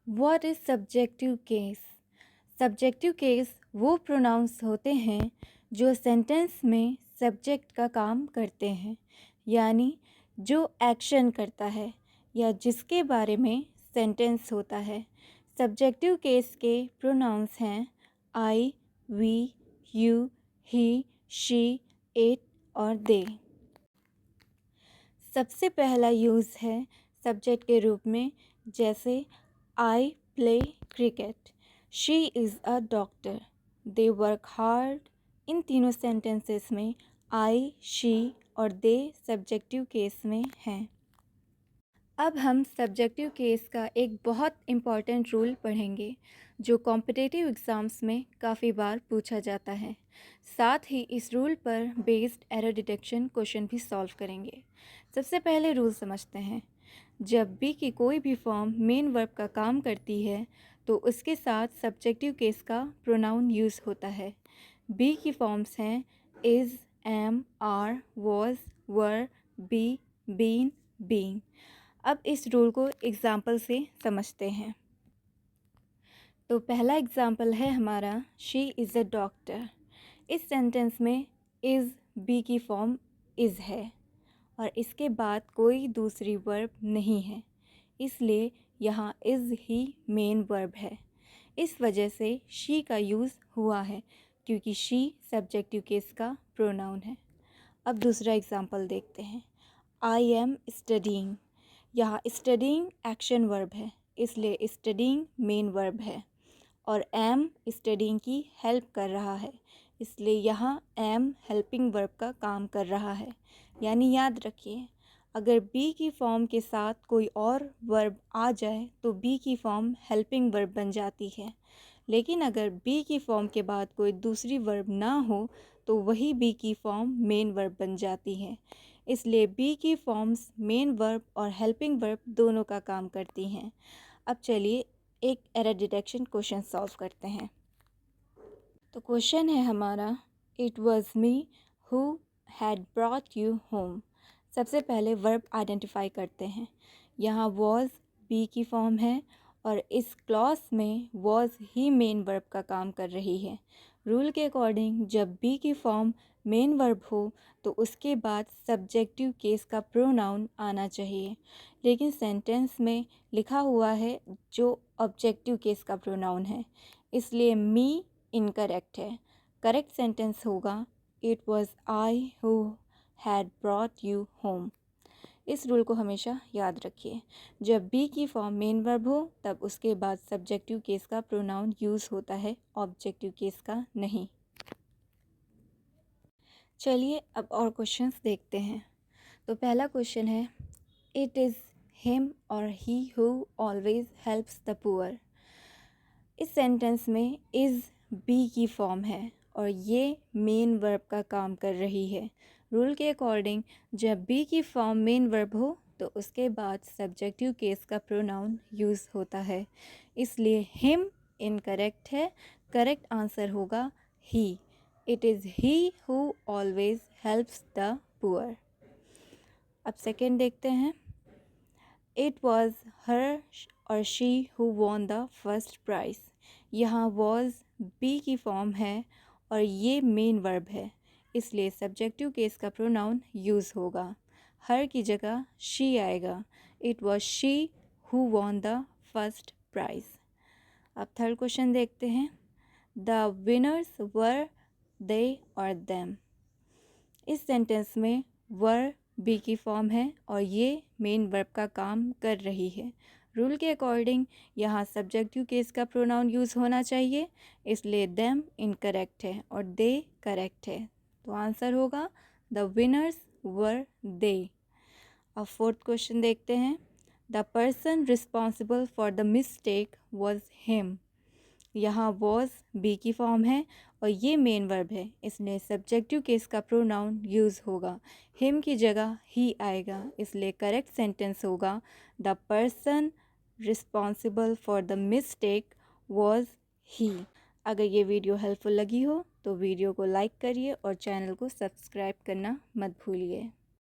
What is subjective case? Subjective case वो pronounce होते हैं जो सेंटेंस में सब्जेक्ट का काम करते हैं, यानी जो एक्शन करता है या जिसके बारे में सेंटेंस होता है। सब्जेक्टिव केस के प्रोनाउंस हैं I, we, you, he, she, it और दे। सबसे पहला यूज़ है सब्जेक्ट के रूप में, जैसे I play cricket, she is a doctor, they work hard. इन तीनों सेंटेंसेस में आई, शी और दे सब्जेक्टिव केस में हैं। अब हम सब्जेक्टिव केस का एक बहुत इम्पॉर्टेंट रूल पढ़ेंगे जो कॉम्पिटिटिव एग्ज़ाम्स में काफ़ी बार पूछा जाता है। साथ ही इस रूल पर बेस्ड एरर डिटेक्शन क्वेश्चन भी सॉल्व करेंगे। सबसे पहले रूल समझते हैं। जब भी की कोई भी फॉर्म मेन वर्ब का काम करती है तो उसके साथ सब्जेक्टिव केस का प्रोनाउन यूज़ होता है। बी की फॉर्म्स हैं is, am, are, was, were, be, been, being. अब इस रूल को एग्ज़ाम्पल से समझते हैं। तो पहला एग्ज़ाम्पल है हमारा शी इज़ अ डॉक्टर। इस सेंटेंस में इज़ बी की फॉर्म इज़ है और इसके बाद कोई दूसरी वर्ब नहीं है, इसलिए यहाँ इज़ ही मेन वर्ब है। इस वजह से शी का यूज़ हुआ है क्योंकि शी सब्जेक्टिव केस का प्रोनाउन है। अब दूसरा एग्ज़ाम्पल देखते हैं। I am studying. यहाँ स्टडीइंग एक्शन वर्ब है, इसलिए स्टडीइंग मेन वर्ब है और एम स्टडीइंग की हेल्प कर रहा है, इसलिए यहाँ एम हेल्पिंग वर्ब का काम कर रहा है। यानी याद रखिए, अगर बी की फॉर्म के साथ कोई और वर्ब आ जाए तो बी की फॉर्म हेल्पिंग वर्ब बन जाती है, लेकिन अगर बी की फॉर्म के बाद कोई दूसरी वर्ब ना हो तो वही बी की फॉर्म मेन वर्ब बन जाती है। इसलिए बी की फॉर्म्स मेन वर्ब और हेल्पिंग वर्ब दोनों का काम करती हैं। अब चलिए एक एरर डिटेक्शन क्वेश्चन सॉल्व करते हैं। तो क्वेश्चन है हमारा it was me who had brought you home. सबसे पहले वर्ब आइडेंटिफाई करते हैं। यहाँ वॉज बी की फॉर्म है और इस क्लॉज में वॉज ही मेन वर्ब का काम कर रही है। रूल के अकॉर्डिंग जब बी की फॉर्म मेन वर्ब हो तो उसके बाद सब्जेक्टिव केस का प्रोनाउन आना चाहिए, लेकिन सेंटेंस में लिखा हुआ है जो ऑब्जेक्टिव केस का प्रोनाउन है, इसलिए मी इनकरेक्ट है। करेक्ट सेंटेंस होगा it was I who had brought you home. इस रूल को हमेशा याद रखिए, जब बी की फॉर्म मेन वर्ब हो तब उसके बाद सब्जेक्टिव केस का प्रोनाउन यूज़ होता है, ऑब्जेक्टिव केस का नहीं। चलिए अब और क्वेश्चंस देखते हैं। तो पहला क्वेश्चन है इट इज़ हिम और ही who always helps the poor. इस सेंटेंस में इज़ बी की फॉर्म है और ये मेन वर्ब का काम कर रही है। रूल के अकॉर्डिंग जब बी की फॉर्म मेन वर्ब हो तो उसके बाद सब्जेक्टिव केस का प्रोनाउन यूज़ होता है, इसलिए हिम इनकरेक्ट है। करेक्ट आंसर होगा he. It is he who always helps the poor. अब सेकेंड देखते हैं। इट वॉज हर और she who won the first prize. यहाँ वॉज बी की फॉर्म है और ये मेन वर्ब है, इसलिए सब्जेक्टिव केस का प्रोनाउन यूज़ होगा। हर की जगह शी आएगा। It was she who won the first price. अब थर्ड क्वेश्चन देखते हैं। द विनर्स वर दे और देम। इस सेंटेंस में वर बी की फॉर्म है और ये मेन वर्ब का काम कर रही है। रूल के अकॉर्डिंग यहाँ सब्जेक्टिव केस का प्रोनाउन यूज़ होना चाहिए, इसलिए देम इनकरेक्ट है और दे करेक्ट है। तो आंसर होगा द विनर्स वर दे। अब फोर्थ क्वेश्चन देखते हैं। The person responsible for the mistake was him. यहाँ वॉज बी की फॉर्म है और ये मेन वर्ब है, इसलिए सब्जेक्टिव केस का प्रोनाउन यूज़ होगा। हिम की जगह ही आएगा, इसलिए करेक्ट सेंटेंस होगा the person responsible for the mistake was he. अगर ये वीडियो हेल्पफुल लगी हो तो वीडियो को लाइक करिए और चैनल को सब्सक्राइब करना मत भूलिए।